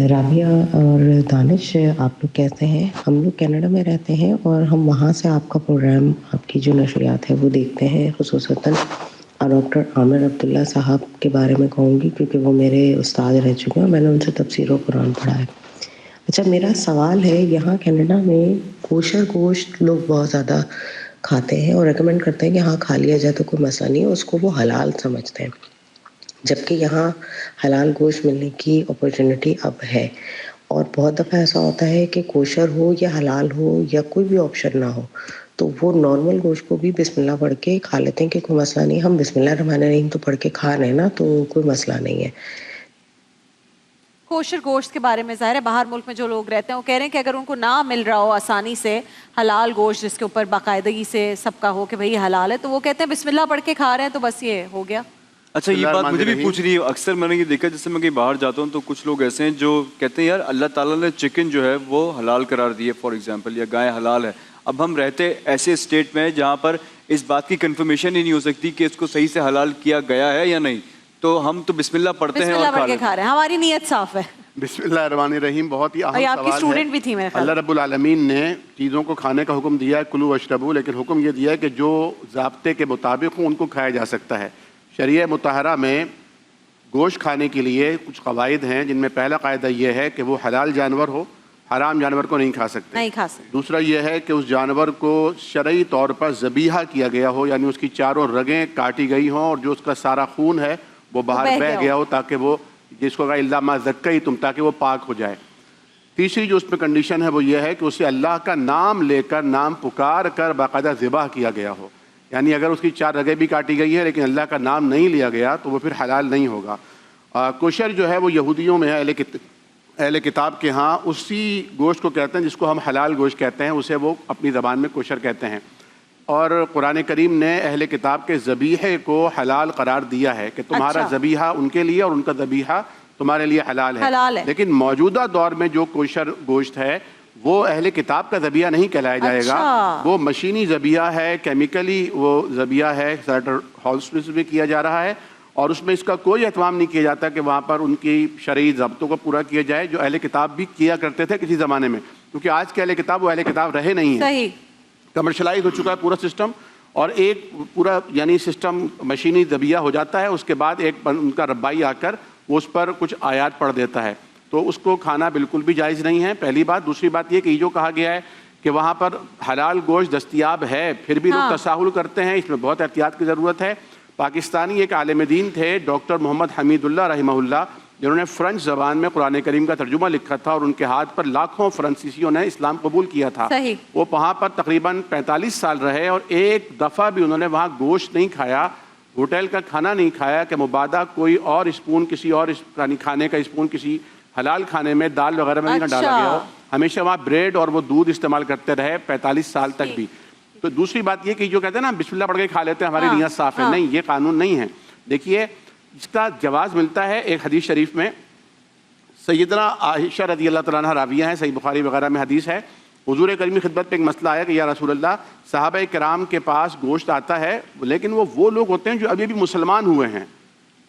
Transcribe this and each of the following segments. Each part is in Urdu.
رابعہ اور دانش، آپ لوگ کیسے ہیں؟ ہم لوگ کینیڈا میں رہتے ہیں اور ہم وہاں سے آپ کا پروگرام، آپ کی جو نشریات ہے وہ دیکھتے ہیں، خصوصاً ڈاکٹر عامر عبداللہ صاحب کے بارے میں کہوں گی کیونکہ وہ میرے استاد رہ چکے ہیں اور میں نے ان سے تفسیر و قرآن پڑھا ہے۔ اچھا، میرا سوال ہے، یہاں کینیڈا میں کوشر گوشت لوگ بہت زیادہ کھاتے ہیں اور ریکمینڈ کرتے ہیں کہ ہاں کھا لیا جائے تو کوئی مسئلہ نہیں ہے، اس کو وہ حلال سمجھتے ہیں، جبکہ یہاں حلال گوشت ملنے کی اپرچونٹی اب ہے۔ اور بہت دفعہ ایسا ہوتا ہے کہ کوشر ہو یا حلال ہو یا کوئی بھی آپشن نہ ہو تو وہ نارمل گوشت کو بھی بسم اللہ پڑھ کے کھا لیتے ہیں کہ کوئی مسئلہ نہیں، ہم بسم اللہ الرحمن الرحیم تو پڑھ کے کھا رہے ہیں نا، تو کوئی مسئلہ نہیں ہے۔ کوشر گوشت کے بارے میں ظاہر ہے باہر ملک میں جو لوگ رہتے ہیں وہ کہہ رہے ہیں کہ اگر ان کو نہ مل رہا ہو آسانی سے حلال گوشت جس کے اوپر باقاعدگی سے سب کا ہو کہ بھئی حلال ہے، تو وہ کہتے ہیں بسم اللہ پڑھ کے کھا رہے ہیں تو بس یہ ہو گیا۔ اچھا، یہ بات مجھے بھی پوچھنی ہے۔ اکثر میں نے یہ دیکھا، جس سے میں کہیں باہر جاتا ہوں تو کچھ لوگ ایسے ہیں جو کہتے ہیں یار اللہ تعالیٰ نے چکن جو ہے وہ حلال قرار دی ہے، فار ایگزامپل، یا گائے حلال ہے۔ اب ہم رہتے ایسے اسٹیٹ میں جہاں پر اس بات کی کنفرمیشن ہی نہیں ہو سکتی کہ اس کو صحیح سے حلال کیا گیا ہے یا نہیں، تو ہم تو بسم اللہ پڑھتے ہیں اور کھا رہے ہیں، ہماری نیت صاف ہے۔ بسم اللہ الرحمن الرحیم بہت ہی اہم آپ کی سوال اسٹوڈنٹ ہے۔ بھی تھی میرے خیال۔ اللہ رب العالمین نے چیزوں کو کھانے کا حکم دیا ہے، کلوا واشربوا، لیکن حکم یہ دیا ہے کہ جو ضابطے کے مطابق ہوں ان کو کھایا جا سکتا ہے۔ شریعہ مطہرہ میں گوشت کھانے کے لیے کچھ قواعد ہیں، جن میں پہلا قاعدہ یہ ہے کہ وہ حلال جانور ہو، حرام جانور کو نہیں کھا سکتے۔ دوسرا یہ ہے کہ اس جانور کو شرعی طور پر ذبیحہ کیا گیا ہو، یعنی اس کی چاروں رگیں کاٹی گئی ہوں اور جو اس کا سارا خون ہے وہ باہر بہہ گیا ہو، تاکہ وہ جس کو کہا الا ما ذکیتم، تاکہ وہ پاک ہو جائے۔ تیسری جو اس میں کنڈیشن ہے وہ یہ ہے کہ اسے اللہ کا نام لے کر، نام پکار کر باقاعدہ ذبح کیا گیا ہو، یعنی اگر اس کی 4 رگیں بھی کاٹی گئی ہے لیکن اللہ کا نام نہیں لیا گیا تو وہ پھر حلال نہیں ہوگا۔ کوشر جو ہے وہ یہودیوں میں ہے، اہل کتاب کے ہاں اسی گوشت کو کہتے ہیں جس کو ہم حلال گوشت کہتے ہیں، اسے وہ اپنی زبان میں کوشر کہتے ہیں۔ اور قرآن کریم نے اہل کتاب کے ذبیحے کو حلال قرار دیا ہے کہ تمہارا ذبیحہ ان کے لیے اور ان کا ذبیحہ تمہارے لیے حلال ہے۔ لیکن موجودہ دور میں جو کوشر گوشت ہے وہ اہل کتاب کا ذبیحہ نہیں کہلایا جائے گا، وہ مشینی ذبیحہ ہے، کیمیکلی وہ ذبیحہ ہے، سلیٹر ہالس میں کیا جا رہا ہے، اور اس میں اس کا کوئی اہتمام نہیں کیا جاتا کہ وہاں پر ان کی شرعی ضابطوں کو پورا کیا جائے جو اہل کتاب بھی کیا کرتے تھے کسی زمانے میں، کیونکہ آج کے اہل کتاب وہ اہل کتاب رہے نہیں ہیں، کمرشلائز ہو چکا ہے پورا سسٹم، اور ایک پورا یعنی سسٹم مشینی ذبیحہ ہو جاتا ہے، اس کے بعد ایک ان کا ربائی آ کر وہ اس پر کچھ آیات پڑھ دیتا ہے، تو اس کو کھانا بالکل بھی جائز نہیں ہے، پہلی بات۔ دوسری بات یہ کہ یہ جو کہا گیا ہے کہ وہاں پر حلال گوشت دستیاب ہے، پھر بھی لوگ تساہل کرتے ہیں، اس میں بہت احتیاط کی ضرورت ہے۔ پاکستانی ایک عالم دین تھے ڈاکٹر محمد حمید اللہ رحمہ اللہ، جنہوں نے فرنچ زبان میں قرآن کریم کا ترجمہ لکھا تھا، اور ان کے ہاتھ پر لاکھوں فرانسیسیوں نے اسلام قبول کیا تھا۔ وہ وہاں پر تقریباً 45 سال رہے اور ایک دفعہ بھی انہوں نے وہاں گوشت نہیں کھایا، ہوٹل کا کھانا نہیں کھایا کہ مبادا کوئی اور اسپون کسی اور کھانے کا اسپون کسی حلال کھانے میں دال وغیرہ میں نہیں ڈالا گیا ہو، ہمیشہ وہاں بریڈ اور وہ دودھ استعمال کرتے رہے 45 سال تک بھی۔ تو دوسری بات یہ کہ جو کہتے ہیں نا بسم اللہ پڑھ کے کھا لیتے ہیں ہماری نیت صاف ہے، نہیں، یہ قانون نہیں ہے۔ دیکھیے اس کا جواز ملتا ہے ایک حدیث شریف میں، سیدنا عائشہ رضی اللہ تعالیٰ عنہ راویہ ہیں، صحیح بخاری وغیرہ میں حدیث ہے، حضور کریم کی خدمت پہ ایک مسئلہ آیا کہ یا رسول اللہ، صحابہ کرام کے پاس گوشت آتا ہے لیکن وہ لوگ ہوتے ہیں جو ابھی مسلمان ہوئے ہیں،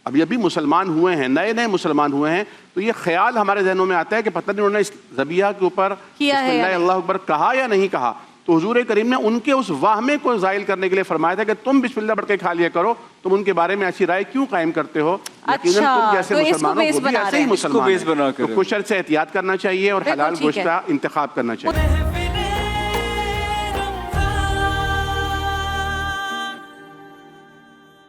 ابھی مسلمان ہوئے ہیں، نئے نئے مسلمان ہوئے ہیں، تو یہ خیال ہمارے ذہنوں میں آتا ہے کہ پتہ نہیں انہوں نے اس ذبیحہ کے اوپر بسم اللہ اللہ اکبر کہا یا نہیں کہا، تو حضور کریم نے ان کے اس واہمے کو زائل کرنے کے لیے فرمایا تھا کہ تم بسم اللہ پڑھ کے کھا لیا کرو، تم ان کے بارے میں ایسی رائے کیوں قائم کرتے ہو؟ یقیناً تم جیسے مسلمانوں کو بھی ایسے ہی مسلمان ہیں، تو کوشر سے احتیاط کرنا چاہیے اور حلال گوشت کا انتخاب کرنا چاہیے۔